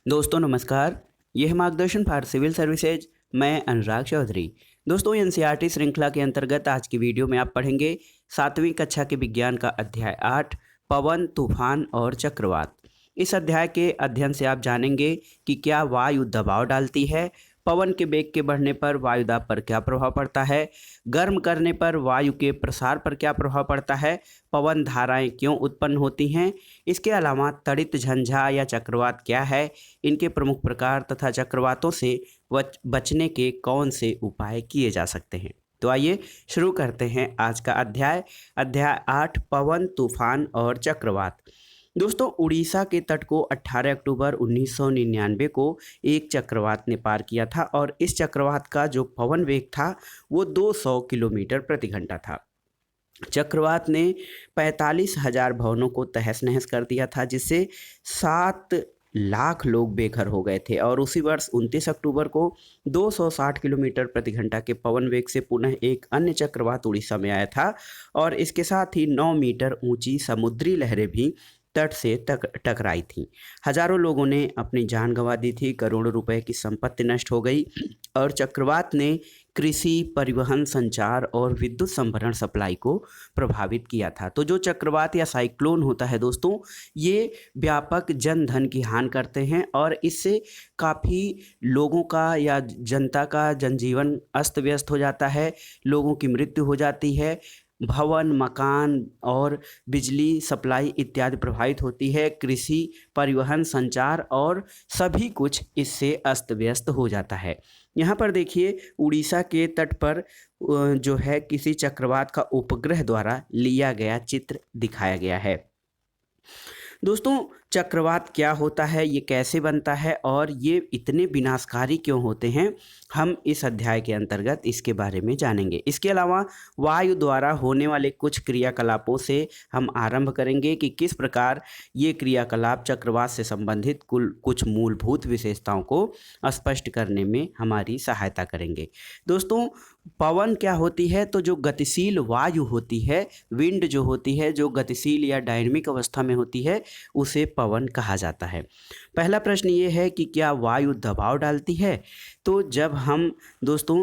दोस्तों नमस्कार। यह मार्गदर्शन फॉर सिविल सर्विसेज। मैं अनुराग चौधरी। दोस्तों एनसीईआरटी श्रृंखला के अंतर्गत आज की वीडियो में आप पढ़ेंगे 7वीं कक्षा के विज्ञान का अध्याय 8 पवन तूफान और चक्रवात। इस अध्याय के अध्ययन से आप जानेंगे कि क्या वायु दबाव डालती है, पवन के वेग के बढ़ने पर वायु दाब पर क्या प्रभाव पड़ता है, गर्म करने पर वायु के प्रसार पर क्या प्रभाव पड़ता है, पवन धाराएं क्यों उत्पन्न होती हैं। इसके अलावा तड़ित झंझा या चक्रवात क्या है, इनके प्रमुख प्रकार तथा चक्रवातों से बचने के कौन से उपाय किए जा सकते हैं। तो आइए शुरू करते हैं आज का अध्याय 8 पवन तूफान और चक्रवात। दोस्तों उड़ीसा के तट को 18 अक्टूबर 1999 को एक चक्रवात ने पार किया था और इस चक्रवात का जो पवन वेग था वो 200 किलोमीटर प्रति घंटा था। चक्रवात ने 45,000 भवनों को तहस नहस कर दिया था, जिससे 7 लाख लोग बेघर हो गए थे। और उसी वर्ष 29 अक्टूबर को 260 किलोमीटर प्रति घंटा के पवन वेग से पुनः एक अन्य चक्रवात उड़ीसा में आया था और इसके साथ ही 9 मीटर ऊंची समुद्री लहरें भी तट से टकराई थी। हजारों लोगों ने अपनी जान गंवा दी थी, करोड़ों रुपए की संपत्ति नष्ट हो गई और चक्रवात ने कृषि, परिवहन, संचार और विद्युत संभरण सप्लाई को प्रभावित किया था। तो जो चक्रवात या साइक्लोन होता है दोस्तों, ये व्यापक जन धन की हानि करते हैं और इससे काफ़ी लोगों का या जनता का जनजीवन अस्त व्यस्त हो जाता है, लोगों की मृत्यु हो जाती है, भवन, मकान और बिजली सप्लाई इत्यादि प्रभावित होती है, कृषि, परिवहन, संचार और सभी कुछ इससे अस्त व्यस्त हो जाता है। यहाँ पर देखिए उड़ीसा के तट पर जो है किसी चक्रवात का उपग्रह द्वारा लिया गया चित्र दिखाया गया है। दोस्तों चक्रवात क्या होता है, ये कैसे बनता है और ये इतने विनाशकारी क्यों होते हैं, हम इस अध्याय के अंतर्गत इसके बारे में जानेंगे। इसके अलावा वायु द्वारा होने वाले कुछ क्रियाकलापों से हम आरंभ करेंगे कि किस प्रकार ये क्रियाकलाप चक्रवात से संबंधित कुछ मूलभूत विशेषताओं को स्पष्ट करने में हमारी सहायता करेंगे। दोस्तों पवन क्या होती है, तो जो गतिशील वायु होती है, विंड जो होती है, जो गतिशील या डायनेमिक अवस्था में होती है, उसे पवन कहा जाता है। पहला प्रश्न ये है कि क्या वायु दबाव डालती है। तो जब हम दोस्तों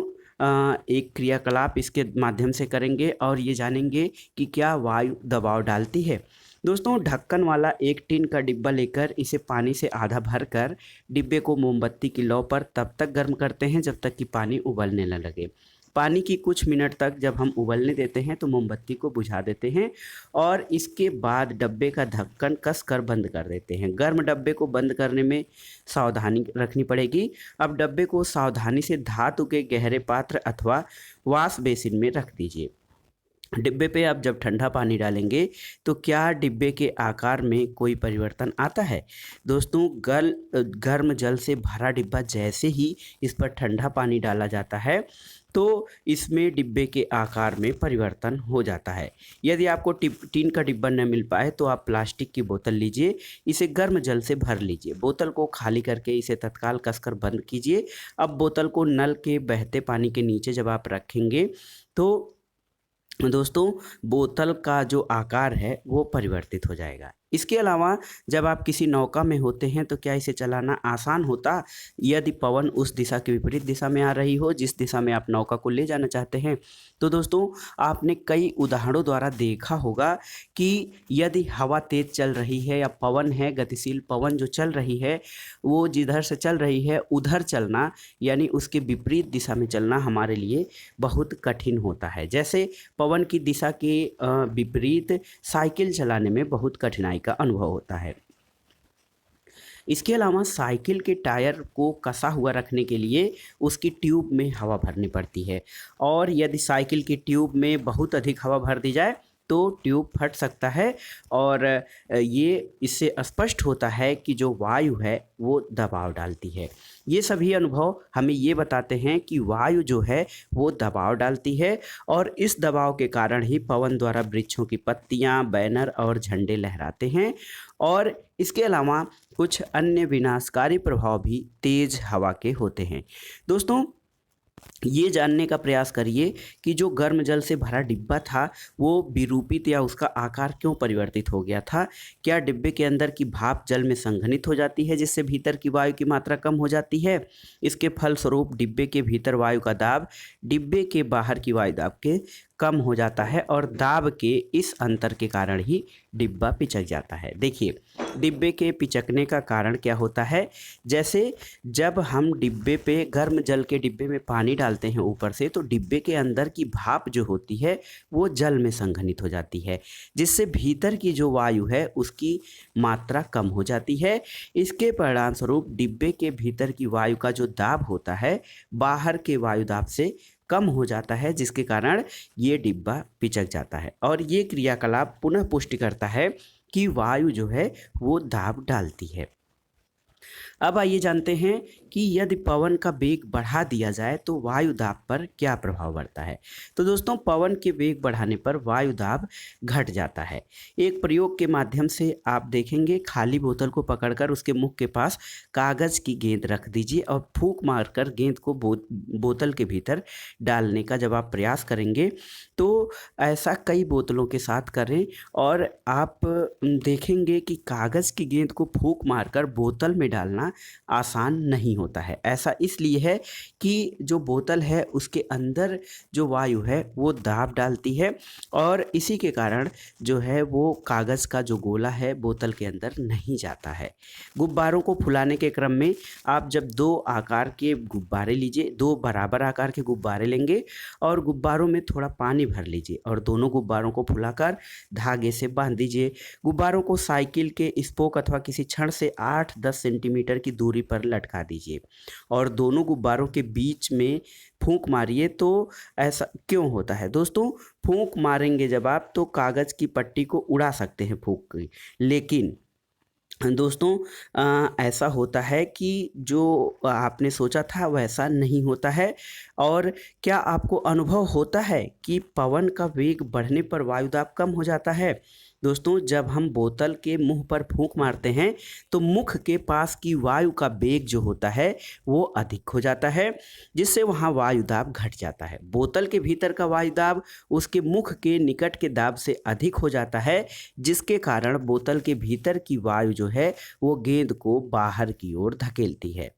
एक क्रियाकलाप इसके माध्यम से करेंगे और ये जानेंगे कि क्या वायु दबाव डालती है। दोस्तों ढक्कन वाला एक टीन का डिब्बा लेकर इसे पानी से आधा भरकर डिब्बे को मोमबत्ती की लौ पर तब तक गर्म करते हैं जब तक कि पानी उबलने न लगे। पानी की कुछ मिनट तक जब हम उबलने देते हैं तो मोमबत्ती को बुझा देते हैं और इसके बाद डब्बे का ढक्कन कस कर बंद कर देते हैं। गर्म डब्बे को बंद करने में सावधानी रखनी पड़ेगी। अब डब्बे को सावधानी से धातु के गहरे पात्र अथवा वॉश बेसिन में रख दीजिए। डिब्बे पे आप जब ठंडा पानी डालेंगे तो क्या डिब्बे के आकार में कोई परिवर्तन आता है। दोस्तों गर्म जल से भरा डिब्बा जैसे ही इस पर ठंडा पानी डाला जाता है तो इसमें डिब्बे के आकार में परिवर्तन हो जाता है। यदि आपको टीन का डिब्बा न मिल पाए तो आप प्लास्टिक की बोतल लीजिए, इसे गर्म जल से भर लीजिए, बोतल को खाली करके इसे तत्काल कसकर बंद कीजिए। अब बोतल को नल के बहते पानी के नीचे जब आप रखेंगे तो दोस्तों बोतल का जो आकार है वो परिवर्तित हो जाएगा। इसके अलावा जब आप किसी नौका में होते हैं तो क्या इसे चलाना आसान होता यदि पवन उस दिशा के विपरीत दिशा में आ रही हो जिस दिशा में आप नौका को ले जाना चाहते हैं। तो दोस्तों आपने कई उदाहरणों द्वारा देखा होगा कि यदि हवा तेज चल रही है या पवन है, गतिशील पवन जो चल रही है, वो जिधर से चल रही है उधर चलना यानी उसके विपरीत दिशा में चलना हमारे लिए बहुत कठिन होता है। जैसे पवन की दिशा के विपरीत साइकिल चलाने में बहुत कठिनाई का अनुभव होता है। इसके अलावा साइकिल के टायर को कसा हुआ रखने के लिए उसकी ट्यूब में हवा भरनी पड़ती है और यदि साइकिल की ट्यूब में बहुत अधिक हवा भर दी जाए तो ट्यूब फट सकता है और ये इससे स्पष्ट होता है कि जो वायु है वो दबाव डालती है। ये सभी अनुभव हमें ये बताते हैं कि वायु जो है वो दबाव डालती है और इस दबाव के कारण ही पवन द्वारा वृक्षों की पत्तियां, बैनर और झंडे लहराते हैं और इसके अलावा कुछ अन्य विनाशकारी प्रभाव भी तेज हवा के होते हैं। दोस्तों ये जानने का प्रयास करिए कि जो गर्म जल से भरा डिब्बा था वो विरूपित या उसका आकार क्यों परिवर्तित हो गया था। क्या डिब्बे के अंदर की भाप जल में संघनित हो जाती है जिससे भीतर की वायु की मात्रा कम हो जाती है। इसके फलस्वरूप डिब्बे के भीतर वायु का दाब डिब्बे के बाहर की वायु दाब के कम हो जाता है और दाब के इस अंतर के कारण ही डिब्बा पिचक जाता है। देखिए, डिब्बे के पिचकने का कारण क्या होता है। जैसे जब हम डिब्बे पे गर्म जल के डिब्बे में पानी डालते हैं ऊपर से, तो डिब्बे के अंदर की भाप जो होती है वो जल में संघनित हो जाती है जिससे भीतर की जो वायु है उसकी मात्रा कम हो जाती है। इसके परिणामस्वरूप डिब्बे के भीतर की वायु का जो दाब होता है बाहर के वायु दाब से कम हो जाता है जिसके कारण ये डिब्बा पिचक जाता है और ये क्रियाकलाप पुनः पुष्टि करता है कि वायु जो है वो दाब डालती है। अब आइए जानते हैं कि यदि पवन का वेग बढ़ा दिया जाए तो वायु दाब पर क्या प्रभाव पड़ता है। तो दोस्तों, पवन के वेग बढ़ाने पर वायु दाब घट जाता है। एक प्रयोग के माध्यम से आप देखेंगे, खाली बोतल को पकड़कर उसके मुख के पास कागज़ की गेंद रख दीजिए और फूंक मारकर गेंद को बोतल के भीतर डालने का जब आप प्रयास करेंगे तो ऐसा कई बोतलों के साथ करें और आप देखेंगे कि कागज़ की गेंद को फूंक मारकर बोतल में डालना आसान नहीं होता है। ऐसा इसलिए है कि जो बोतल है उसके अंदर जो वायु है वो दाब डालती है और इसी के कारण जो है वो कागज़ का जो गोला है बोतल के अंदर नहीं जाता है। गुब्बारों को फुलाने के क्रम में आप जब दो आकार के गुब्बारे लीजिए, दो बराबर आकार के गुब्बारे लेंगे और गुब्बारों में थोड़ा पानी भर लीजिए और दोनों गुब्बारों को फुलाकर धागे से बांध दीजिए। गुब्बारों को साइकिल के स्पोक अथवा किसी छड़ से 8-10 सेंटीमीटर की दूरी पर लटका दीजिए और दोनों गुब्बारों के बीच में फूंक मारिए। तो ऐसा क्यों होता है दोस्तों? फूंक मारेंगे जब आप तो कागज़ की पट्टी को उड़ा सकते हैं फूंक के, लेकिन दोस्तों ऐसा होता है कि जो आपने सोचा था वैसा नहीं होता है। और क्या आपको अनुभव होता है कि पवन का वेग बढ़ने पर वायु दाब कम हो जाता है? दोस्तों, जब हम बोतल के मुंह पर फूंक मारते हैं तो मुख के पास की वायु का वेग जो होता है वो अधिक हो जाता है जिससे वहाँ वायु दाब घट जाता है। बोतल के भीतर का वायु दाब उसके मुख के निकट के दाब से अधिक हो जाता है जिसके कारण बोतल के भीतर की वायु जो है वो गेंद को बाहर की ओर धकेलती है।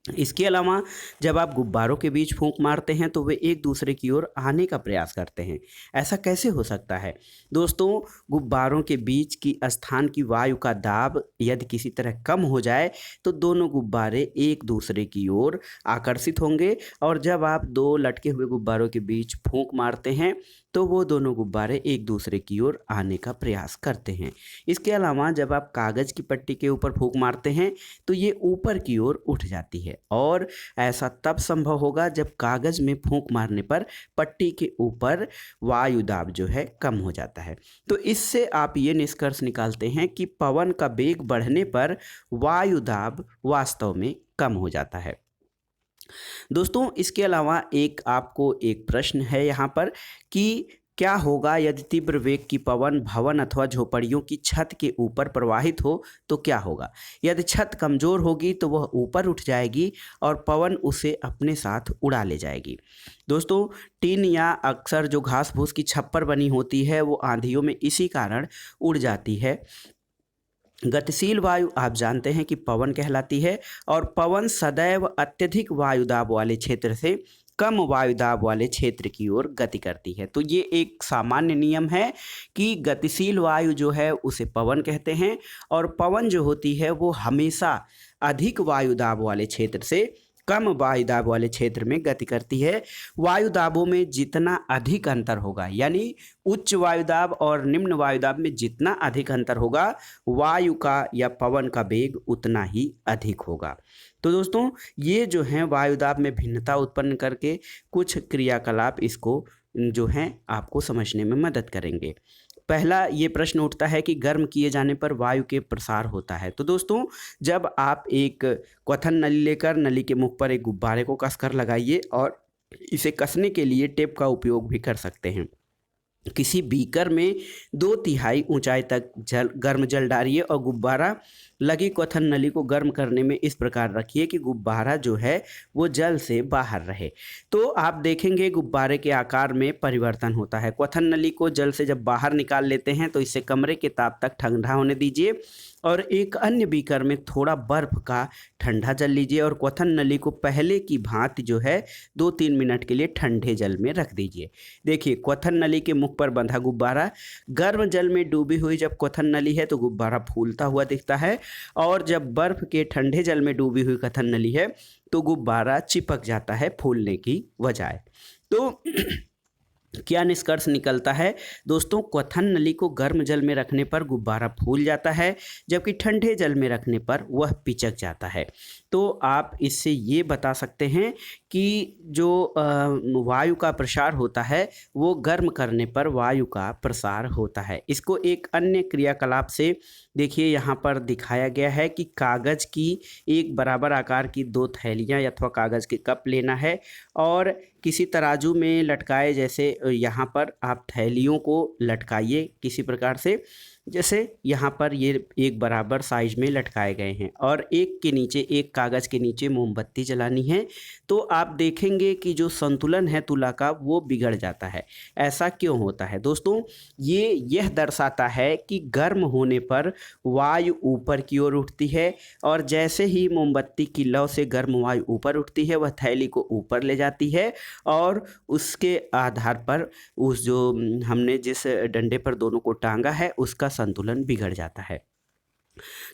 इसके अलावा जब आप गुब्बारों के बीच फूंक मारते हैं तो वे एक दूसरे की ओर आने का प्रयास करते हैं। ऐसा कैसे हो सकता है? दोस्तों, गुब्बारों के बीच की स्थान की वायु का दाब यदि किसी तरह कम हो जाए तो दोनों गुब्बारे एक दूसरे की ओर आकर्षित होंगे और जब आप दो लटके हुए गुब्बारों के बीच फूंक मारते हैं तो वो दोनों गुब्बारे एक दूसरे की ओर आने का प्रयास करते हैं। इसके अलावा जब आप कागज़ की पट्टी के ऊपर फूंक मारते हैं तो ये ऊपर की ओर उठ जाती है और ऐसा तब संभव होगा जब कागज़ में फूंक मारने पर पट्टी के ऊपर वायु दाब जो है कम हो जाता है। तो इससे आप ये निष्कर्ष निकालते हैं कि पवन का वेग बढ़ने पर वायु दाब वास्तव में कम हो जाता है। दोस्तों, इसके अलावा आपको एक प्रश्न है यहाँ पर कि क्या होगा यदि तीव्र वेग की पवन भवन अथवा झोपड़ियों की छत के ऊपर प्रवाहित हो तो क्या होगा? यदि छत कमज़ोर होगी तो वह ऊपर उठ जाएगी और पवन उसे अपने साथ उड़ा ले जाएगी। दोस्तों, टीन या अक्सर जो घास फूस की छप्पर बनी होती है वो आंधियों में इसी कारण उड़ जाती है। गतिशील वायु आप जानते हैं कि पवन कहलाती है और पवन सदैव अत्यधिक वायुदाब वाले क्षेत्र से कम वायुदाब वाले क्षेत्र की ओर गति करती है। तो ये एक सामान्य नियम है कि गतिशील वायु जो है उसे पवन कहते हैं और पवन जो होती है वो हमेशा अधिक वायुदाब वाले क्षेत्र से कम वायुदाब वाले क्षेत्र में गति करती है। वायुदाबों में जितना अधिक अंतर होगा, यानी उच्च वायुदाब और निम्न वायुदाब में जितना अधिक अंतर होगा, वायु का या पवन का वेग उतना ही अधिक होगा। तो दोस्तों, ये जो हैं वायुदाब में भिन्नता उत्पन्न करके कुछ क्रियाकलाप इसको जो हैं आपको समझने में मदद करेंगे। पहला ये प्रश्न उठता है कि गर्म किए जाने पर वायु के प्रसार होता है। तो दोस्तों, जब आप एक क्वथन नली लेकर नली के मुख पर एक गुब्बारे को कसकर लगाइए और इसे कसने के लिए टेप का उपयोग भी कर सकते हैं। किसी बीकर में 2/3 ऊंचाई तक गर्म जल डालिए और गुब्बारा लगी क्वथन नली को गर्म करने में इस प्रकार रखिए कि गुब्बारा जो है वो जल से बाहर रहे। तो आप देखेंगे गुब्बारे के आकार में परिवर्तन होता है। क्वथन नली को जल से जब बाहर निकाल लेते हैं तो इसे कमरे के ताप तक ठंडा होने दीजिए और एक अन्य बीकर में थोड़ा बर्फ का ठंडा जल लीजिए और क्वथन नली को पहले की भांति जो है 2-3 मिनट के लिए ठंडे जल में रख दीजिए। देखिए क्वथन नली के मुख पर बंधा गुब्बारा गर्म जल में डूबी हुई जब क्वथन नली है तो गुब्बारा फूलता हुआ दिखता है और जब बर्फ के ठंडे जल में डूबी हुई क्वथन नली है तो गुब्बारा चिपक जाता है फूलने की बजाय। तो क्या निष्कर्ष निकलता है दोस्तों, क्वथन नली को गर्म जल में रखने पर गुब्बारा फूल जाता है जबकि ठंडे जल में रखने पर वह पिचक जाता है। तो आप इससे ये बता सकते हैं कि जो वायु का प्रसार होता है वो गर्म करने पर वायु का प्रसार होता है। इसको एक अन्य क्रियाकलाप से देखिए यहाँ पर दिखाया गया है कि कागज़ की एक बराबर आकार की 2 थैलियाँ अथवा कागज़ के कप लेना है और किसी तराजू में लटकाए, जैसे यहाँ पर आप थैलियों को लटकाइए किसी प्रकार से, जैसे यहाँ पर ये एक बराबर साइज में लटकाए गए हैं और एक के नीचे एक कागज़ के नीचे मोमबत्ती जलानी है। तो आप देखेंगे कि जो संतुलन है तुला का वो बिगड़ जाता है। ऐसा क्यों होता है दोस्तों? यह दर्शाता है कि गर्म होने पर वायु ऊपर की ओर उठती है और जैसे ही मोमबत्ती की लौ से गर्म वायु ऊपर उठती है वह थैली को ऊपर ले जाती है और उसके आधार पर उस जो हमने जिस डंडे पर दोनों को टांगा है उसका संतुलन बिगड़ जाता है।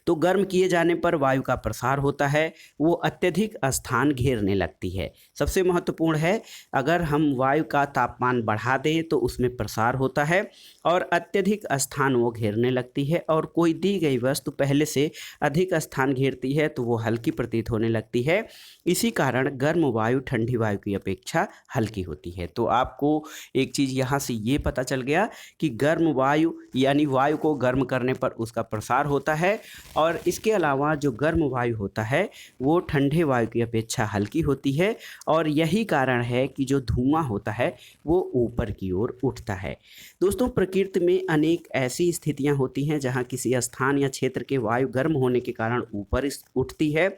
तो गर्म किए जाने पर वायु का प्रसार होता है, वो अत्यधिक स्थान घेरने लगती है। सबसे महत्वपूर्ण है, अगर हम वायु का तापमान बढ़ा दें तो उसमें प्रसार होता है और अत्यधिक स्थान वो घेरने लगती है और कोई दी गई वस्तु पहले से अधिक स्थान घेरती है तो वो हल्की प्रतीत होने लगती है। इसी कारण गर्म वायु ठंडी वायु की अपेक्षा हल्की होती है। तो आपको एक चीज़ यहाँ से ये पता चल गया कि गर्म वायु यानी वायु को गर्म करने पर उसका प्रसार होता है और इसके अलावा जो गर्म वायु होता है वो ठंडे वायु की अपेक्षा हल्की होती है और यही कारण है कि जो धुआं होता है वो ऊपर की ओर उठता है। दोस्तों, प्रकृति में अनेक ऐसी स्थितियां होती हैं जहां किसी स्थान या क्षेत्र के वायु गर्म होने के कारण ऊपर उठती है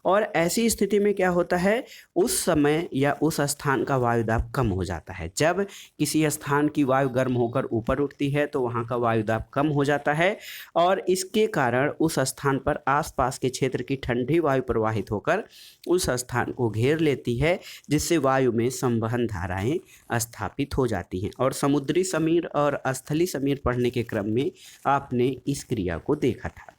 और ऐसी स्थिति में क्या होता है, उस समय या उस स्थान का वायुदाब कम हो जाता है। जब किसी स्थान की वायु गर्म होकर ऊपर उठती है तो वहाँ का वायुदाब कम हो जाता है और इसके कारण उस स्थान पर आसपास के क्षेत्र की ठंडी वायु प्रवाहित होकर उस स्थान को घेर लेती है, जिससे वायु में संवहन धाराएं स्थापित हो जाती हैं। और समुद्री समीर और स्थली समीर पढ़ने के क्रम में आपने इस क्रिया को देखा था।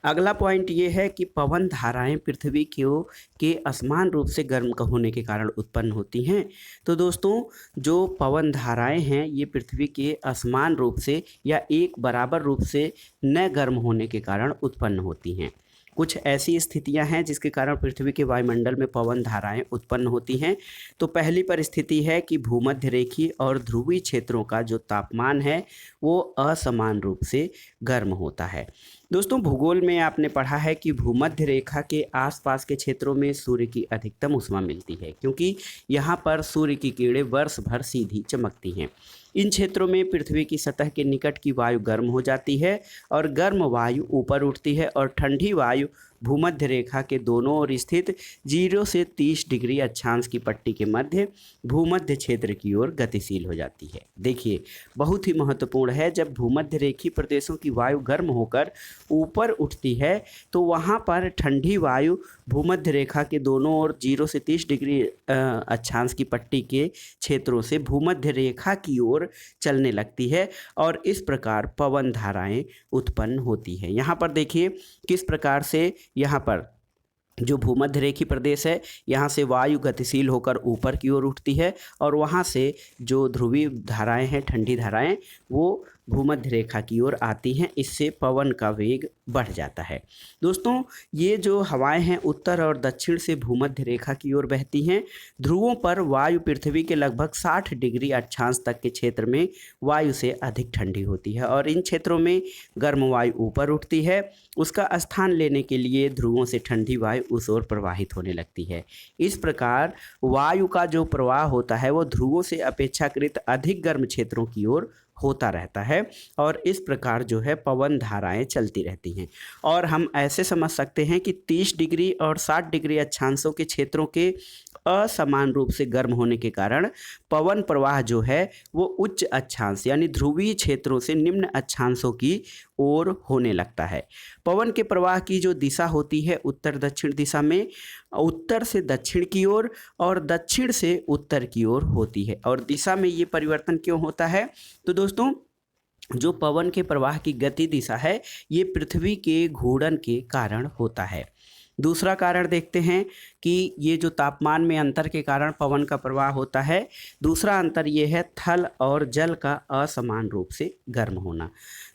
अगला पॉइंट ये है कि पवन धाराएं पृथ्वी के असमान रूप से गर्म होने के कारण उत्पन्न होती हैं। तो दोस्तों, जो पवन धाराएं हैं ये पृथ्वी के असमान रूप से या एक बराबर रूप से न गर्म होने के कारण उत्पन्न होती हैं। कुछ ऐसी स्थितियां हैं जिसके कारण पृथ्वी के वायुमंडल में पवन धाराएं उत्पन्न होती हैं। तो पहली परिस्थिति है कि भूमध्य रेखीय और ध्रुवीय क्षेत्रों का जो तापमान है वो असमान रूप से गर्म होता है। दोस्तों, भूगोल में आपने पढ़ा है कि भूमध्य रेखा के आसपास के क्षेत्रों में सूर्य की अधिकतम ऊष्मा मिलती है, क्योंकि यहाँ पर सूर्य की किरणें वर्ष भर सीधी चमकती हैं। इन क्षेत्रों में पृथ्वी की सतह के निकट की वायु गर्म हो जाती है और गर्म वायु ऊपर उठती है और ठंडी वायु भूमध्य रेखा के दोनों ओर स्थित 0 से 30 डिग्री अक्षांश की पट्टी के मध्य भूमध्य क्षेत्र की ओर गतिशील हो जाती है। देखिए, बहुत ही महत्वपूर्ण है, जब भूमध्य रेखीय प्रदेशों की वायु गर्म होकर ऊपर उठती है तो वहाँ पर ठंडी वायु भूमध्य रेखा के दोनों ओर 0 से 30 डिग्री अक्षांश की पट्टी के क्षेत्रों से भूमध्य रेखा की ओर चलने लगती है और इस प्रकार पवन धाराएं उत्पन्न होती है। यहाँ पर देखिए किस प्रकार से यहाँ पर जो भूमध्य रेखीय प्रदेश है यहाँ से वायु गतिशील होकर ऊपर की ओर उठती है और वहाँ से जो ध्रुवीय धाराएं हैं, ठंडी धाराएं, वो भूमध्य रेखा की ओर आती हैं, इससे पवन का वेग बढ़ जाता है। दोस्तों, ये जो हवाएं हैं उत्तर और दक्षिण से भूमध्य रेखा की ओर बहती हैं। ध्रुवों पर वायु पृथ्वी के लगभग 60 डिग्री अक्षांश तक के क्षेत्र में वायु से अधिक ठंडी होती है और इन क्षेत्रों में गर्म वायु ऊपर उठती है। उसका स्थान लेने के लिए ध्रुवों से ठंडी वायु उस ओर प्रवाहित होने लगती है। इस प्रकार वायु का जो प्रवाह होता है वो ध्रुवों से अपेक्षाकृत अधिक गर्म क्षेत्रों की ओर होता रहता है और इस प्रकार जो है पवन धाराएं चलती रहती हैं। और हम ऐसे समझ सकते हैं कि 30 डिग्री और 60 डिग्री अक्षांशों के क्षेत्रों के असमान रूप से गर्म होने के कारण पवन प्रवाह जो है वो उच्च अक्षांश यानी ध्रुवीय क्षेत्रों से निम्न अक्षांशों की ओर होने लगता है। पवन के प्रवाह की जो दिशा होती है उत्तर दक्षिण दिशा में उत्तर से दक्षिण की ओर और दक्षिण से उत्तर की ओर होती है। और दिशा में ये परिवर्तन क्यों होता है? तो दोस्तों, जो पवन के प्रवाह की गति दिशा है ये पृथ्वी के घूर्णन के कारण होता है। दूसरा कारण देखते हैं कि ये जो तापमान में अंतर के कारण पवन का प्रवाह होता है, दूसरा अंतर ये है थल और जल का असमान रूप से गर्म होना।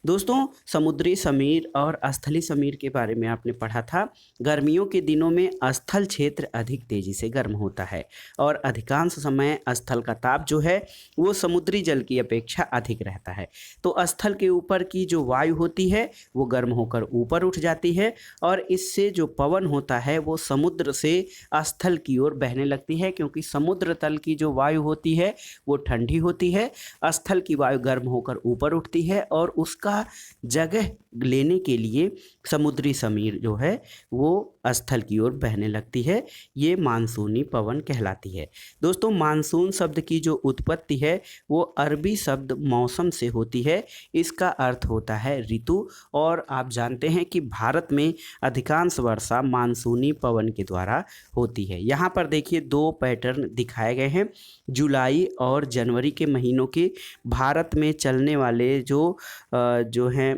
दोस्तों, समुद्री समीर और स्थली समीर के बारे में आपने पढ़ा था। गर्मियों के दिनों में स्थल क्षेत्र अधिक तेजी से गर्म होता है और अधिकांश समय स्थल का ताप जो है वो समुद्री जल की अपेक्षा अधिक रहता है। तो स्थल के ऊपर की जो वायु होती है वो गर्म होकर ऊपर उठ जाती है और इससे जो पवन होता है वो समुद्र से स्थल की ओर बहने लगती है, क्योंकि समुद्र तल की जो वायु होती है वो ठंडी होती है, स्थल की वायु गर्म होकर ऊपर उठती है और उसका जगह लेने के लिए समुद्री समीर जो है वो स्थल की ओर बहने लगती है। ये मानसूनी पवन कहलाती है। दोस्तों, मानसून शब्द की जो उत्पत्ति है वो अरबी शब्द मौसम से होती है। इसका अर्थ होता है ऋतु और आप जानते हैं कि भारत में अधिकांश वर्षा मानसूनी पवन के द्वारा होती है। यहाँ पर देखिए 2 पैटर्न दिखाए गए हैं। जुलाई और जनवरी के महीनों के भारत में चलने वाले जो हैं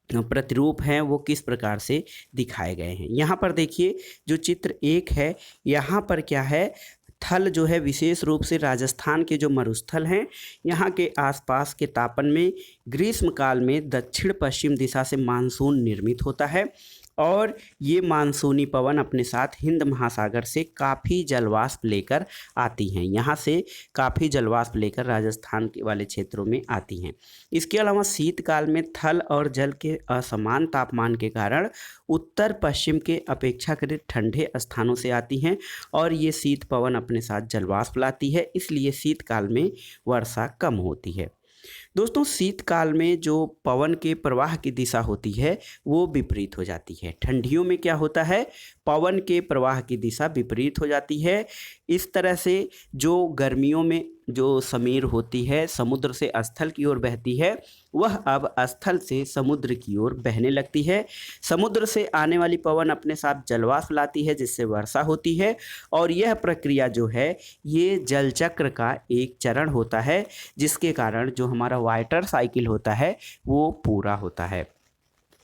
प्रतिरूप हैं वो किस प्रकार से दिखाए गए हैं। यहाँ पर देखिए जो चित्र 1 है, यहाँ पर क्या है, थल जो है विशेष रूप से राजस्थान के जो मरुस्थल हैं यहाँ के आसपास के तापन में ग्रीष्म काल में दक्षिण पश्चिम दिशा से मानसून निर्मित होता है और ये मानसूनी पवन अपने साथ हिंद महासागर से काफ़ी जलवाष्प लेकर आती हैं। यहाँ से काफ़ी जलवाष्प लेकर राजस्थान के वाले क्षेत्रों में आती हैं। इसके अलावा शीतकाल में थल और जल के असमान तापमान के कारण उत्तर पश्चिम के अपेक्षाकृत ठंडे स्थानों से आती हैं और ये शीत पवन अपने साथ जलवाष्प लाती है, इसलिए शीतकाल में वर्षा कम होती है। दोस्तों, शीतकाल में जो पवन के प्रवाह की दिशा होती है वो विपरीत हो जाती है। ठंडियों में क्या होता है, पवन के प्रवाह की दिशा विपरीत हो जाती है। इस तरह से जो गर्मियों में जो समीर होती है समुद्र से स्थल की ओर बहती है वह अब स्थल से समुद्र की ओर बहने लगती है। समुद्र से आने वाली पवन अपने साथ जलवाष्प लाती है जिससे वर्षा होती है और यह प्रक्रिया जो है ये जल चक्र का एक चरण होता है जिसके कारण जो हमारा वाटर साइकिल होता है वो पूरा होता है।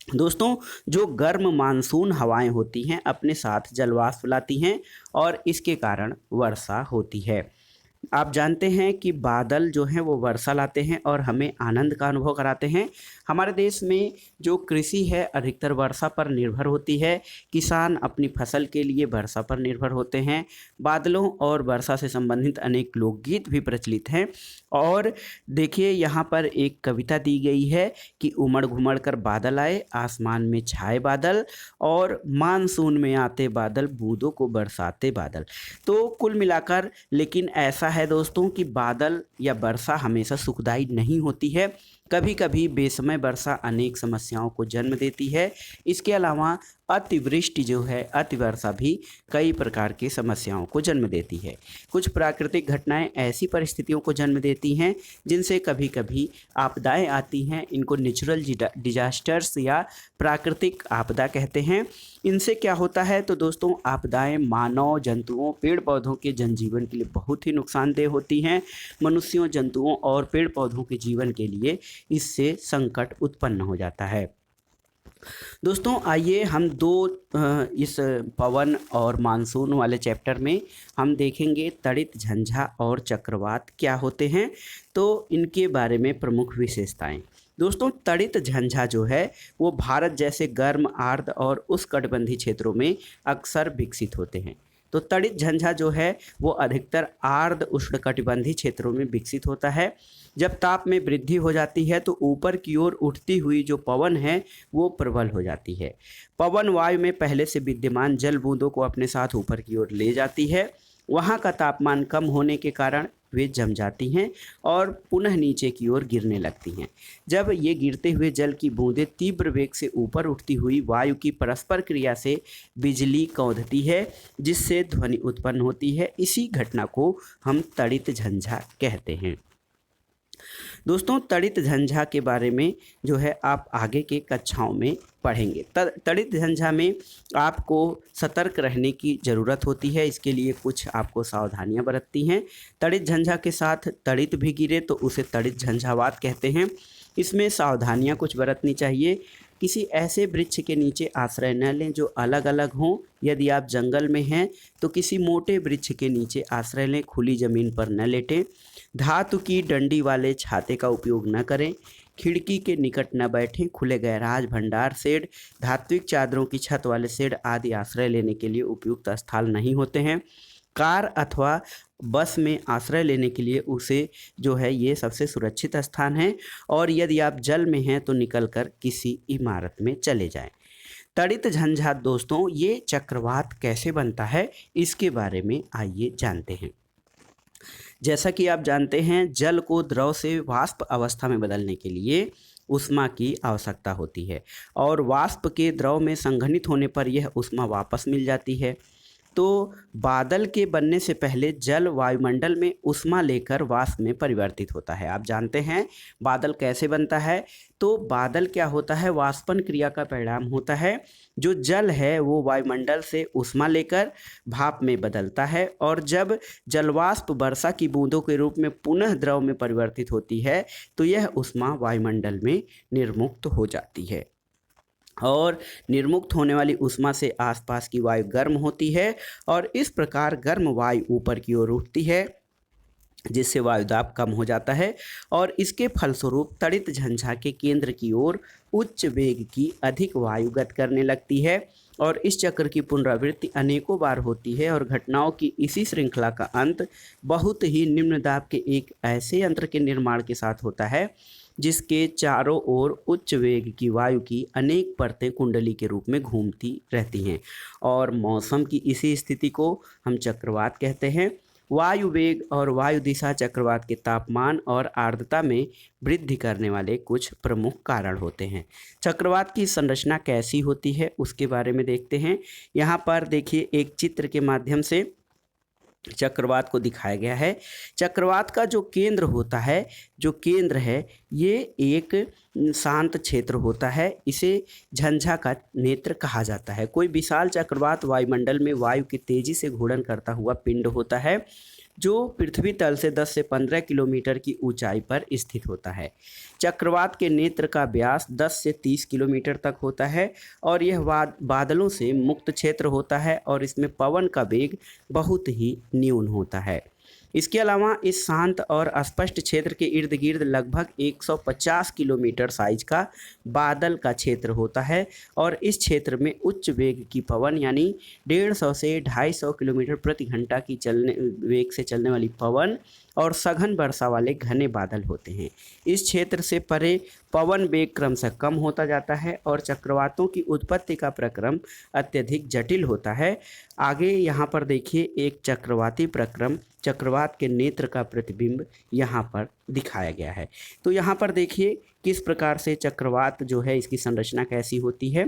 दोस्तों, जो गर्म मानसून हवाएं होती हैं अपने साथ जलवाष्प लाती हैं और इसके कारण वर्षा होती है। आप जानते हैं कि बादल जो हैं वो वर्षा लाते हैं और हमें आनंद का अनुभव कराते हैं। हमारे देश में जो कृषि है अधिकतर वर्षा पर निर्भर होती है। किसान अपनी फसल के लिए वर्षा पर निर्भर होते हैं। बादलों और वर्षा से संबंधित अनेक लोकगीत भी प्रचलित हैं। और देखिए यहाँ पर एक कविता दी गई है कि उमड़ घुमड़ कर बादल आए, आसमान में छाए बादल और मानसून में आते बादल, बूंदों को बरसाते बादल। तो कुल मिलाकर लेकिन ऐसा है दोस्तों कि बादल या वर्षा हमेशा सुखदायी नहीं होती है। कभी कभी बेसमय वर्षा अनेक समस्याओं को जन्म देती है। इसके अलावा अतिवृष्टि जो है, अतिवर्षा भी कई प्रकार की समस्याओं को जन्म देती है। कुछ प्राकृतिक घटनाएं ऐसी परिस्थितियों को जन्म देती हैं जिनसे कभी कभी आपदाएं आती हैं। इनको नेचुरल डिजास्टर्स या प्राकृतिक आपदा कहते हैं। इनसे क्या होता है तो दोस्तों, आपदाएं मानव, जंतुओं, पेड़ पौधों के जनजीवन के लिए बहुत ही नुकसानदेह होती हैं। मनुष्यों, जंतुओं और पेड़ पौधों के जीवन के लिए इससे संकट उत्पन्न हो जाता है। दोस्तों आइए हम इस पवन और मानसून वाले चैप्टर में हम देखेंगे तड़ित झंझा और चक्रवात क्या होते हैं, तो इनके बारे में प्रमुख विशेषताएं। दोस्तों तड़ित झंझा जो है वो भारत जैसे गर्म आर्द्र और उष्णकटिबंधीय क्षेत्रों में अक्सर विकसित होते हैं। तो तड़ित झंझा जो है वो अधिकतर आर्द्र उष्णकटिबंधीय क्षेत्रों में विकसित होता है। जब ताप में वृद्धि हो जाती है तो ऊपर की ओर उठती हुई जो पवन है वो प्रबल हो जाती है। पवन वायु में पहले से विद्यमान जल बूंदों को अपने साथ ऊपर की ओर ले जाती है। वहाँ का तापमान कम होने के कारण वे जम जाती हैं और पुनः नीचे की ओर गिरने लगती हैं। जब ये गिरते हुए जल की बूंदें तीव्र वेग से ऊपर उठती हुई वायु की परस्पर क्रिया से बिजली कौंधती है, जिससे ध्वनि उत्पन्न होती है। इसी घटना को हम तड़ित झंझा कहते हैं। दोस्तों तड़ित झंझा के बारे में जो है आप आगे के कक्षाओं में पढ़ेंगे। तड़ित झंझा में आपको सतर्क रहने की ज़रूरत होती है। इसके लिए कुछ आपको सावधानियां बरतती हैं। तड़ित झंझा के साथ तड़ित भी गिरे तो उसे तड़ित झंझावात कहते हैं। इसमें सावधानियां कुछ बरतनी चाहिए। किसी ऐसे वृक्ष के नीचे आश्रय न लें जो अलग अलग हों। यदि आप जंगल में हैं तो किसी मोटे वृक्ष के नीचे आश्रय लें। खुली ज़मीन पर न लेटें। धातु की डंडी वाले छाते का उपयोग न करें। खिड़की के निकट न बैठें। खुले गैराज, भंडार शेड, धात्विक चादरों की छत वाले शेड आदि आश्रय लेने के लिए उपयुक्त स्थल नहीं होते हैं। कार अथवा बस में आश्रय लेने के लिए उसे जो है ये सबसे सुरक्षित स्थान है। और यदि आप जल में हैं तो निकलकर किसी इमारत में चले जाएं। तड़ित झंझा दोस्तों ये चक्रवात कैसे बनता है इसके बारे में आइए जानते हैं। जैसा कि आप जानते हैं जल को द्रव से वाष्प अवस्था में बदलने के लिए ऊष्मा की आवश्यकता होती है और वाष्प के द्रव में संघनित होने पर यह ऊष्मा वापस मिल जाती है। तो बादल के बनने से पहले जल वायुमंडल में ऊष्मा लेकर वाष्प में परिवर्तित होता है। आप जानते हैं बादल कैसे बनता है, तो बादल क्या होता है, वाष्पन क्रिया का परिणाम होता है। जो जल है वो वायुमंडल से ऊष्मा लेकर भाप में बदलता है और जब जलवाष्प वर्षा की बूंदों के रूप में पुनः द्रव में परिवर्तित होती है तो यह ऊष्मा वायुमंडल में निर्मुक्त हो जाती है। और निर्मुक्त होने वाली ऊष्मा से आसपास की वायु गर्म होती है और इस प्रकार गर्म वायु ऊपर की ओर उठती है, जिससे वायुदाब कम हो जाता है और इसके फलस्वरूप तड़ित झंझा के केंद्र की ओर उच्च वेग की अधिक वायु गत करने लगती है। और इस चक्र की पुनरावृत्ति अनेकों बार होती है और घटनाओं की इसी श्रृंखला का अंत बहुत ही निम्न दाब के एक ऐसे यंत्र के निर्माण के साथ होता है जिसके चारों ओर उच्च वेग की वायु की अनेक परतें कुंडली के रूप में घूमती रहती हैं। और मौसम की इसी स्थिति को हम चक्रवात कहते हैं। वायु वेग और वायु दिशा चक्रवात के तापमान और आर्द्रता में वृद्धि करने वाले कुछ प्रमुख कारण होते हैं। चक्रवात की संरचना कैसी होती है उसके बारे में देखते हैं। यहाँ पर देखिए एक चित्र के माध्यम से चक्रवात को दिखाया गया है। चक्रवात का जो केंद्र होता है, जो केंद्र है ये एक शांत क्षेत्र होता है। इसे झंझा का नेत्र कहा जाता है। कोई विशाल चक्रवात वायुमंडल में वायु की तेजी से घूर्णन करता हुआ पिंड होता है जो पृथ्वी तल से 10 से 15 किलोमीटर की ऊंचाई पर स्थित होता है। चक्रवात के नेत्र का व्यास 10 से 30 किलोमीटर तक होता है और यह बादलों से मुक्त क्षेत्र होता है और इसमें पवन का वेग बहुत ही न्यून होता है। इसके अलावा इस शांत और अस्पष्ट क्षेत्र के इर्द गिर्द लगभग 150 किलोमीटर साइज का बादल का क्षेत्र होता है और इस क्षेत्र में उच्च वेग की पवन यानी 150 से 250 किलोमीटर प्रति घंटा की वेग से चलने वाली पवन और सघन वर्षा वाले घने बादल होते हैं। इस क्षेत्र से परे पवन वेग क्रमशः कम होता जाता है और चक्रवातों की उत्पत्ति का प्रक्रम अत्यधिक जटिल होता है। आगे यहाँ पर देखिए एक चक्रवाती प्रक्रम, चक्रवात के नेत्र का प्रतिबिंब यहाँ पर दिखाया गया है। तो यहाँ पर देखिए किस प्रकार से चक्रवात जो है इसकी संरचना कैसी होती है।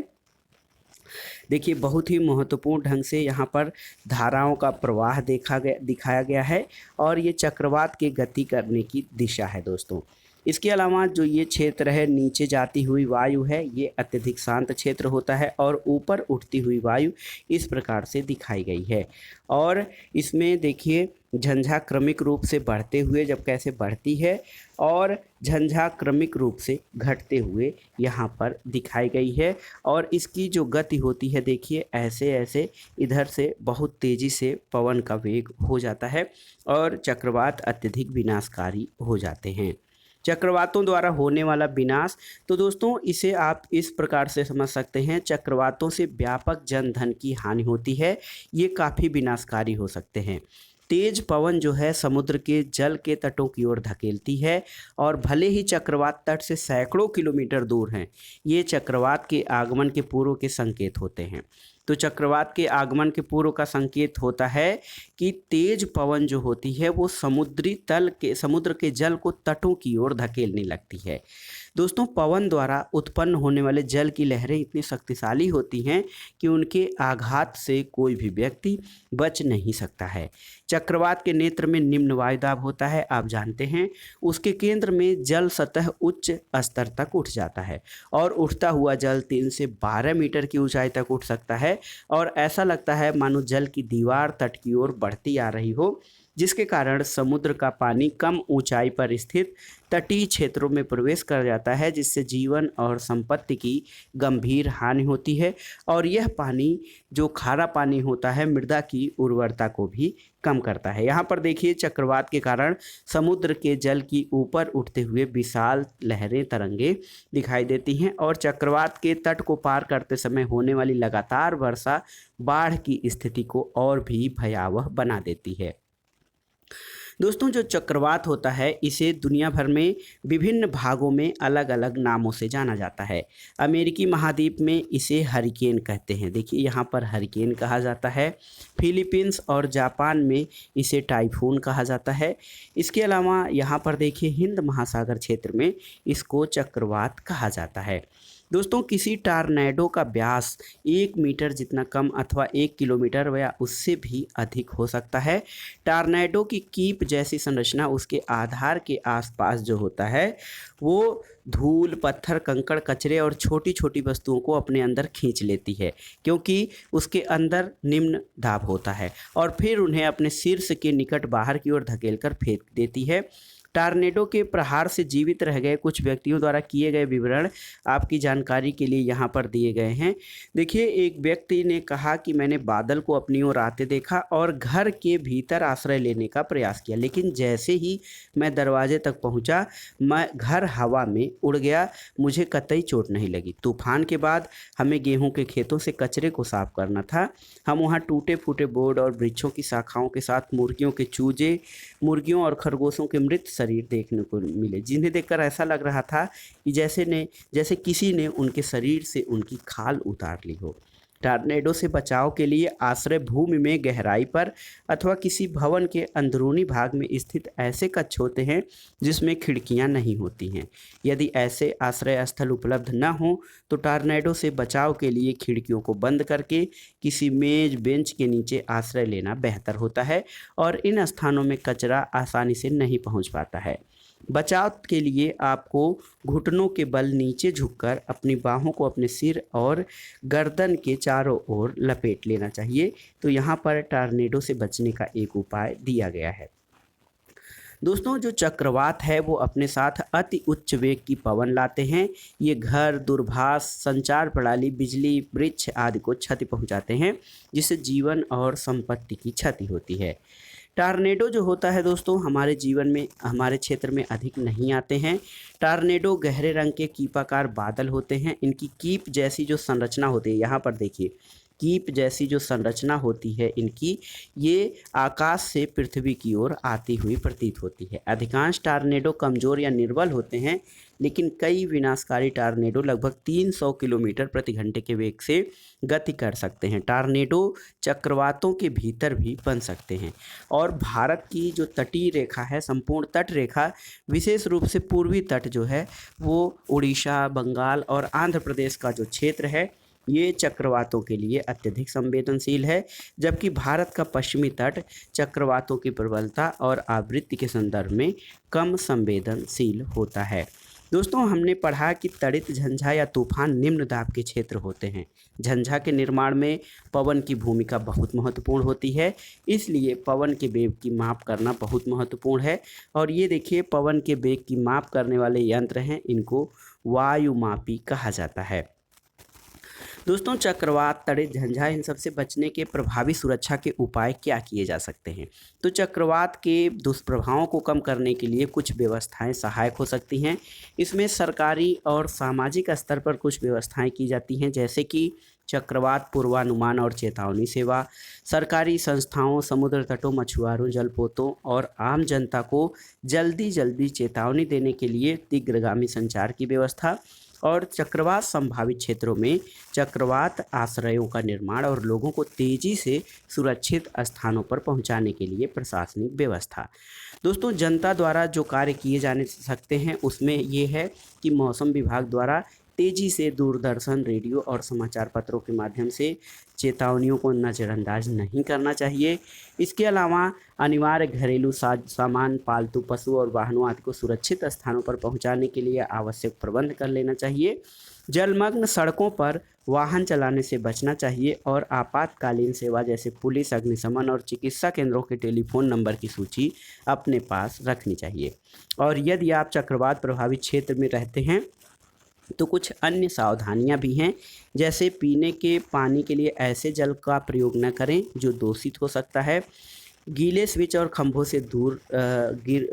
देखिए बहुत ही महत्वपूर्ण ढंग से यहाँ पर धाराओं का प्रवाह दिखाया गया है और ये चक्रवात के गति करने की दिशा है दोस्तों। इसके अलावा जो ये क्षेत्र है नीचे जाती हुई वायु है ये अत्यधिक शांत क्षेत्र होता है और ऊपर उठती हुई वायु इस प्रकार से दिखाई गई है। और इसमें देखिए झंझा क्रमिक रूप से बढ़ते हुए जब कैसे बढ़ती है और झंझा क्रमिक रूप से घटते हुए यहाँ पर दिखाई गई है। और इसकी जो गति होती है देखिए ऐसे ऐसे इधर से बहुत तेज़ी से पवन का वेग हो जाता है और चक्रवात अत्यधिक विनाशकारी हो जाते हैं। चक्रवातों द्वारा होने वाला विनाश, तो दोस्तों इसे आप इस प्रकार से समझ सकते हैं, चक्रवातों से व्यापक जन धन की हानि होती है, ये काफ़ी विनाशकारी हो सकते हैं। तेज पवन जो है समुद्र के जल के तटों की ओर धकेलती है और भले ही चक्रवात तट से सैकड़ों किलोमीटर दूर हैं, ये चक्रवात के आगमन के पूर्व के संकेत होते हैं। तो चक्रवात के आगमन के पूर्व का संकेत होता है कि तेज पवन जो होती है वो समुद्र के जल को तटों की ओर धकेलने लगती है। दोस्तों पवन द्वारा उत्पन्न होने वाले जल की लहरें इतनी शक्तिशाली होती हैं कि उनके आघात से कोई भी व्यक्ति बच नहीं सकता है। चक्रवात के नेत्र में निम्न वायुदाब होता है, आप जानते हैं। उसके केंद्र में जल सतह उच्च स्तर तक उठ जाता है और उठता हुआ जल 3 से 12 मीटर की ऊंचाई तक उठ सकता है और ऐसा लगता है मानो जल की दीवार तट की ओर बढ़ती आ रही हो, जिसके कारण समुद्र का पानी कम ऊंचाई पर स्थित तटीय क्षेत्रों में प्रवेश कर जाता है, जिससे जीवन और संपत्ति की गंभीर हानि होती है। और यह पानी जो खारा पानी होता है मृदा की उर्वरता को भी कम करता है। यहाँ पर देखिए चक्रवात के कारण समुद्र के जल की ऊपर उठते हुए विशाल लहरें तरंगे दिखाई देती हैं और चक्रवात के तट को पार करते समय होने वाली लगातार वर्षा बाढ़ की स्थिति को और भी भयावह बना देती है। दोस्तों जो चक्रवात होता है इसे दुनिया भर में विभिन्न भागों में अलग अलग नामों से जाना जाता है। अमेरिकी महाद्वीप में इसे हरिकेन कहते हैं, देखिए यहाँ पर हरिकेन कहा जाता है। फिलीपींस और जापान में इसे टाइफून कहा जाता है। इसके अलावा यहाँ पर देखिए हिंद महासागर क्षेत्र में इसको चक्रवात कहा जाता है। दोस्तों किसी टॉर्नेडो का व्यास 1 मीटर जितना कम अथवा 1 किलोमीटर या उससे भी अधिक हो सकता है। टॉर्नेडो की कीप जैसी संरचना उसके आधार के आसपास जो होता है वो धूल, पत्थर, कंकड़, कचरे और छोटी छोटी वस्तुओं को अपने अंदर खींच लेती है, क्योंकि उसके अंदर निम्न दाब होता है और फिर उन्हें अपने शीर्ष के निकट बाहर की ओर धकेलकर फेंक देती है। टॉर्नेडो के प्रहार से जीवित रह गए कुछ व्यक्तियों द्वारा किए गए विवरण आपकी जानकारी के लिए यहाँ पर दिए गए हैं। देखिए एक व्यक्ति ने कहा कि मैंने बादल को अपनी ओर आते देखा और घर के भीतर आश्रय लेने का प्रयास किया, लेकिन जैसे ही मैं दरवाजे तक पहुँचा मैं घर हवा में उड़ गया, मुझे कतई चोट नहीं लगी। तूफान के बाद हमें गेहूँ के खेतों से कचरे को साफ करना था। हम वहाँ टूटे फूटे बोर्ड और वृक्षों की शाखाओं के साथ मुर्गियों के चूजे, मुर्गियों और खरगोशों के मृत शरीर देखने को मिले, जिन्हें देखकर ऐसा लग रहा था कि जैसे किसी ने उनके शरीर से उनकी खाल उतार ली हो। टॉर्नेडो से बचाव के लिए आश्रय भूमि में गहराई पर अथवा किसी भवन के अंदरूनी भाग में स्थित ऐसे कक्ष होते हैं जिसमें खिड़कियां नहीं होती हैं। यदि ऐसे आश्रय स्थल उपलब्ध न हो तो टॉर्नेडो से बचाव के लिए खिड़कियों को बंद करके किसी मेज बेंच के नीचे आश्रय लेना बेहतर होता है और इन स्थानों में कचरा आसानी से नहीं पहुंच पाता है। बचाव के लिए आपको घुटनों के बल नीचे झुककर अपनी बाहों को अपने सिर और गर्दन के चारों ओर लपेट लेना चाहिए। तो यहाँ पर टॉर्नेडो से बचने का एक उपाय दिया गया है। दोस्तों जो चक्रवात है वो अपने साथ अति उच्च वेग की पवन लाते हैं। ये घर, दूरभाष, संचार प्रणाली, बिजली, वृक्ष आदि को क्षति पहुंचाते हैं, जिससे जीवन और संपत्ति की क्षति होती है। टॉर्नेडो जो होता है दोस्तों हमारे जीवन में, हमारे क्षेत्र में अधिक नहीं आते हैं। टॉर्नेडो गहरे रंग के कीपाकार बादल होते हैं। इनकी कीप जैसी जो संरचना होती है, यहाँ पर देखिए कीप जैसी जो संरचना होती है इनकी, ये आकाश से पृथ्वी की ओर आती हुई प्रतीत होती है। अधिकांश टॉर्नेडो कमज़ोर या निर्बल होते हैं, लेकिन कई विनाशकारी टॉर्नेडो लगभग 300 किलोमीटर प्रति घंटे के वेग से गति कर सकते हैं। टॉर्नेडो चक्रवातों के भीतर भी बन सकते हैं और भारत की जो तटीय रेखा है, संपूर्ण तट रेखा, विशेष रूप से पूर्वी तट जो है वो उड़ीसा, बंगाल और आंध्र प्रदेश का जो क्षेत्र है ये चक्रवातों के लिए अत्यधिक संवेदनशील है, जबकि भारत का पश्चिमी तट चक्रवातों की प्रबलता और आवृत्ति के संदर्भ में कम संवेदनशील होता है। दोस्तों, हमने पढ़ा कि तड़ित झंझा या तूफान निम्न दाब के क्षेत्र होते हैं। झंझा के निर्माण में पवन की भूमिका बहुत महत्वपूर्ण होती है, इसलिए पवन के वेग की माप करना बहुत महत्वपूर्ण है। और ये देखिए, पवन के वेग की माप करने वाले यंत्र हैं, इनको वायुमापी कहा जाता है। दोस्तों, चक्रवात, तड़ित, झंझा, इन सबसे बचने के प्रभावी सुरक्षा के उपाय क्या किए जा सकते हैं? तो चक्रवात के दुष्प्रभावों को कम करने के लिए कुछ व्यवस्थाएं सहायक हो सकती हैं। इसमें सरकारी और सामाजिक स्तर पर कुछ व्यवस्थाएं की जाती हैं, जैसे कि चक्रवात पूर्वानुमान और चेतावनी सेवा। सरकारी संस्थाओं, समुद्र तटों, मछुआरों, जलपोतों और आम जनता को जल्दी चेतावनी देने के लिए तीव्रगामी संचार की व्यवस्था। और चक्रवात संभावित क्षेत्रों में चक्रवात आश्रयों का निर्माण और लोगों को तेजी से सुरक्षित स्थानों पर पहुंचाने के लिए प्रशासनिक व्यवस्था। दोस्तों, जनता द्वारा जो कार्य किए जाने सकते हैं उसमें ये है कि मौसम विभाग द्वारा तेजी से दूरदर्शन, रेडियो और समाचार पत्रों के माध्यम से चेतावनियों को नज़रअंदाज नहीं करना चाहिए। इसके अलावा अनिवार्य घरेलू सामान, पालतू पशु और वाहनों आदि को सुरक्षित स्थानों पर पहुंचाने के लिए आवश्यक प्रबंध कर लेना चाहिए। जलमग्न सड़कों पर वाहन चलाने से बचना चाहिए और आपातकालीन सेवा जैसे पुलिस, अग्निशमन और चिकित्सा केंद्रों के टेलीफोन नंबर की सूची अपने पास रखनी चाहिए। और यदि आप चक्रवात प्रभावित क्षेत्र में रहते हैं तो कुछ अन्य सावधानियां भी हैं, जैसे पीने के पानी के लिए ऐसे जल का प्रयोग न करें जो दूषित हो सकता है। गीले स्विच और खंभों से दूर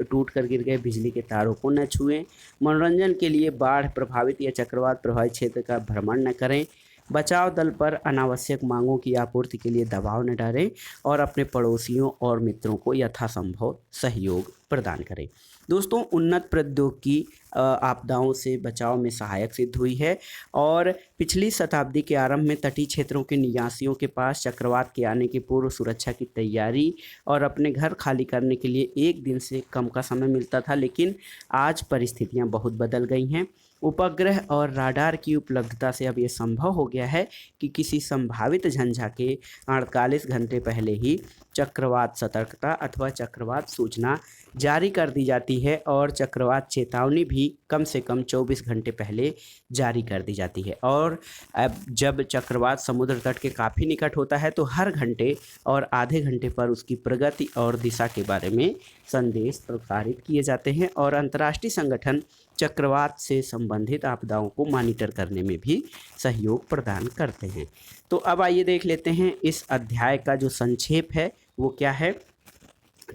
टूट कर गिर गए बिजली के तारों को न छुएं। मनोरंजन के लिए बाढ़ प्रभावित या चक्रवात प्रभावित क्षेत्र का भ्रमण न करें। बचाव दल पर अनावश्यक मांगों की आपूर्ति के लिए दबाव न डालें और अपने पड़ोसियों और मित्रों को यथासंभव सहयोग प्रदान करें। दोस्तों, उन्नत प्रौद्योगिकी आपदाओं से बचाव में सहायक सिद्ध हुई है और पिछली शताब्दी के आरंभ में तटीय क्षेत्रों के निवासियों के पास चक्रवात के आने की पूर्व सुरक्षा की तैयारी और अपने घर खाली करने के लिए 1 दिन से कम का समय मिलता था, लेकिन आज परिस्थितियां बहुत बदल गई हैं। उपग्रह और राडार की उपलब्धता से अब ये संभव हो गया है कि किसी संभावित झंझा के 48 घंटे पहले ही चक्रवात सतर्कता अथवा चक्रवात सूचना जारी कर दी जाती है और चक्रवात चेतावनी भी कम से कम 24 घंटे पहले जारी कर दी जाती है। और अब जब चक्रवात समुद्र तट के काफ़ी निकट होता है तो हर घंटे और आधे घंटे पर उसकी प्रगति और दिशा के बारे में संदेश प्रसारित किए जाते हैं और अंतर्राष्ट्रीय संगठन चक्रवात से संबंधित आपदाओं को मॉनिटर करने में भी सहयोग प्रदान करते हैं। तो अब आइए देख लेते हैं इस अध्याय का जो संक्षेप है वो क्या है।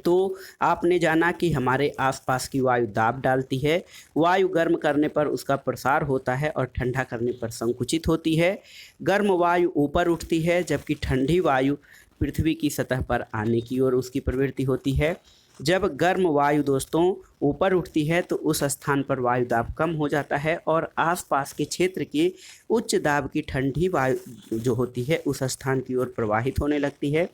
तो आपने जाना कि हमारे आसपास की वायु दाब डालती है, वायु गर्म करने पर उसका प्रसार होता है और ठंडा करने पर संकुचित होती है। गर्म वायु ऊपर उठती है जबकि ठंडी वायु पृथ्वी की सतह पर आने की ओर उसकी प्रवृत्ति होती है। जब गर्म वायु दोस्तों ऊपर उठती है तो उस स्थान पर वायु दाब कम हो जाता है और आसपास के क्षेत्र की उच्च दाब की ठंडी वायु जो होती है उस स्थान की ओर प्रवाहित होने लगती है।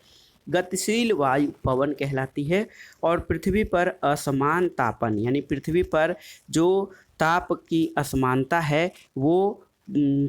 गतिशील वायु पवन कहलाती है और पृथ्वी पर असमान तापन यानी पृथ्वी पर जो ताप की असमानता है वो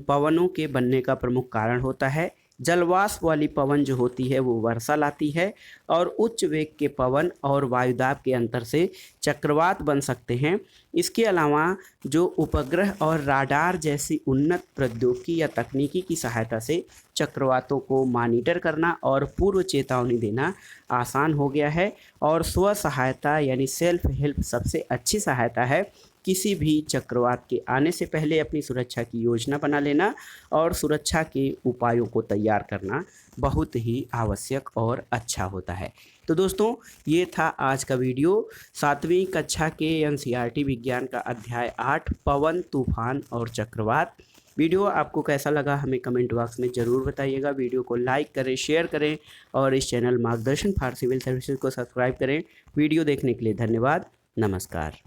पवनों के बनने का प्रमुख कारण होता है। जलवाष्प वाली पवन जो होती है वो वर्षा लाती है और उच्च वेग के पवन और वायुदाब के अंतर से चक्रवात बन सकते हैं। इसके अलावा जो उपग्रह और राडार जैसी उन्नत प्रौद्योगिकी या तकनीकी की सहायता से चक्रवातों को मॉनिटर करना और पूर्व चेतावनी देना आसान हो गया है और स्व सहायता यानी सेल्फ हेल्प सबसे अच्छी सहायता है। किसी भी चक्रवात के आने से पहले अपनी सुरक्षा की योजना बना लेना और सुरक्षा के उपायों को तैयार करना बहुत ही आवश्यक और अच्छा होता है। तो दोस्तों, ये था आज का वीडियो 7वीं कक्षा के एनसीईआरटी विज्ञान का अध्याय 8 पवन, तूफान और चक्रवात। वीडियो आपको कैसा लगा हमें कमेंट बॉक्स में ज़रूर बताइएगा। वीडियो को लाइक करें, शेयर करें और इस चैनल मार्गदर्शन फॉर सिविल सर्विसेज को सब्सक्राइब करें। वीडियो देखने के लिए धन्यवाद। नमस्कार।